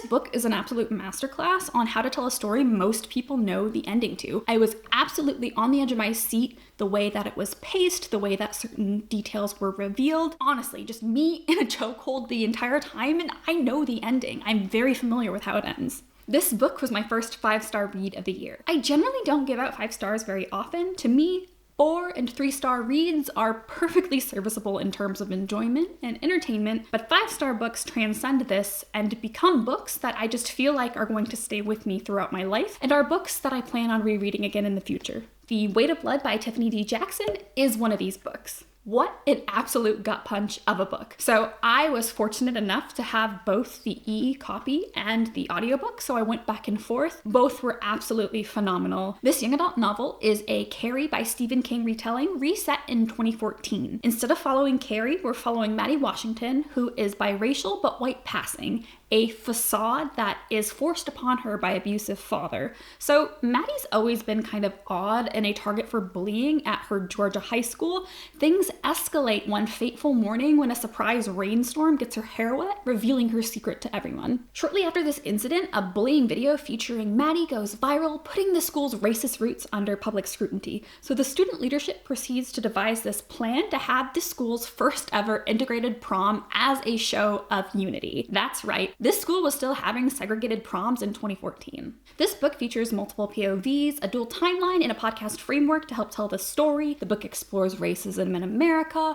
book is an absolute masterclass on how to tell a story most people know the ending to. I was absolutely on the edge of my seat, the way that it was paced, the way that certain details were revealed. Honestly, just me in a chokehold the entire time, and I know the ending. I'm very familiar with how it ends. This book was my first 5-star read of the year. I generally don't give out 5 stars very often. To me, 4 and 3-star reads are perfectly serviceable in terms of enjoyment and entertainment, but 5-star books transcend this and become books that I just feel like are going to stay with me throughout my life and are books that I plan on rereading again in the future. The Weight of Blood by Tiffany D is one of these books. What an absolute gut punch of a book. So I was fortunate enough to have both the e-copy and the audiobook, so I went back and forth. Both were absolutely phenomenal. This young adult novel is a Carrie by Stephen King retelling reset in 2014. Instead of following Carrie, we're following Maddie Washington, who is biracial but white passing, a facade that is forced upon her by abusive father. So Maddie's always been kind of odd and a target for bullying at her Georgia high school. Things escalate one fateful morning when a surprise rainstorm gets her hair wet, revealing her secret to everyone. Shortly after this incident, a bullying video featuring Maddie goes viral, putting the school's racist roots under public scrutiny. So the student leadership proceeds to devise this plan to have the school's first ever integrated prom as a show of unity. That's right. This school was still having segregated proms in 2014. This book features multiple POVs, a dual timeline, and a podcast framework to help tell the story. The book explores racism in America,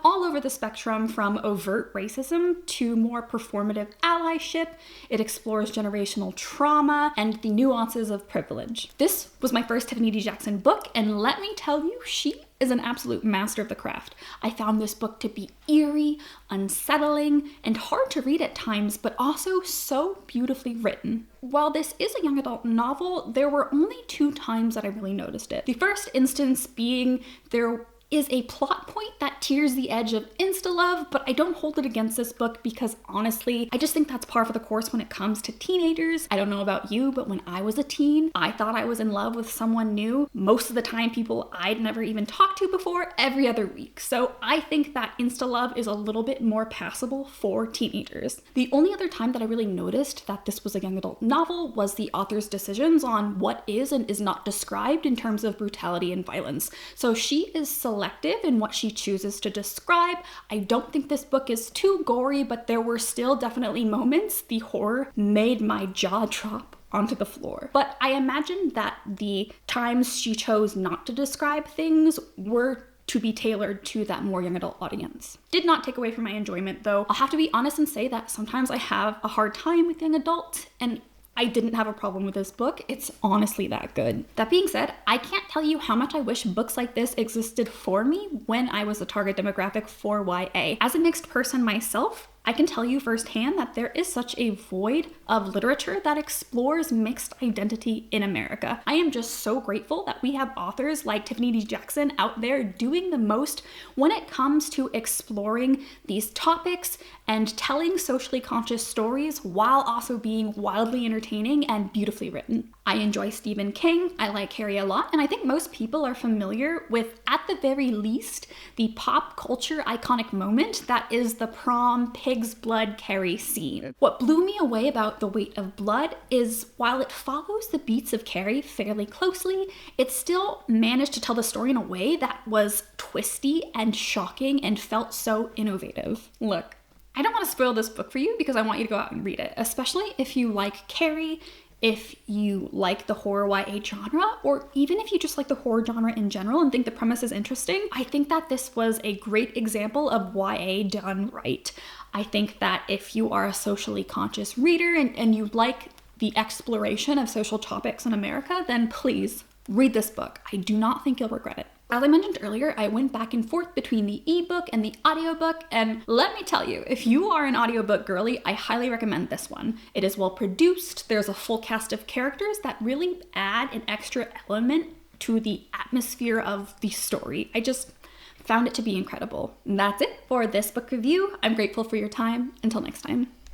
all over the spectrum from overt racism to more performative allyship. It explores generational trauma and the nuances of privilege. This was my first Tiffany D. Jackson book, and let me tell you, she is an absolute master of the craft. I found this book to be eerie, unsettling, and hard to read at times, but also so beautifully written. While this is a young adult novel, there were only 2 times that I really noticed it. The first instance being there is a plot point that tears the edge of insta-love, but I don't hold it against this book because honestly, I just think that's par for the course when it comes to teenagers. I don't know about you, but when I was a teen, I thought I was in love with someone new. Most of the time, people I'd never even talked to before, every other week. So I think that insta-love is a little bit more passable for teenagers. The only other time that I really noticed that this was a young adult novel was the author's decisions on what is and is not described in terms of brutality and violence. So she is selective in what she chooses to describe. I don't think this book is too gory, but there were still definitely moments the horror made my jaw drop onto the floor. But I imagine that the times she chose not to describe things were to be tailored to that more young adult audience. Did not take away from my enjoyment though. I'll have to be honest and say that sometimes I have a hard time with young adult, and I didn't have a problem with this book. It's honestly that good. That being said, I can't tell you how much I wish books like this existed for me when I was the target demographic for YA. As a mixed person myself, I can tell you firsthand that there is such a void of literature that explores mixed identity in America. I am just so grateful that we have authors like Tiffany D. Jackson out there doing the most when it comes to exploring these topics and telling socially conscious stories while also being wildly entertaining and beautifully written. I enjoy Stephen King, I like Carrie a lot, and I think most people are familiar with, at the very least, the pop culture iconic moment that is the prom pig's blood Carrie scene. What blew me away about The Weight of Blood is while it follows the beats of Carrie fairly closely, it still managed to tell the story in a way that was twisty and shocking and felt so innovative. Look, I don't want to spoil this book for you because I want you to go out and read it, especially if you like Carrie, if you like the horror YA genre, or even if you just like the horror genre in general and think the premise is interesting. I think that this was a great example of YA done right. I think that if you are a socially conscious reader and you like the exploration of social topics in America, then please read this book. I do not think you'll regret it. As I mentioned earlier, I went back and forth between the ebook and the audiobook, and let me tell you, if you are an audiobook girly, I highly recommend this one. It is well produced, there's a full cast of characters that really add an extra element to the atmosphere of the story. I just found it to be incredible. And that's it for this book review. I'm grateful for your time. Until next time.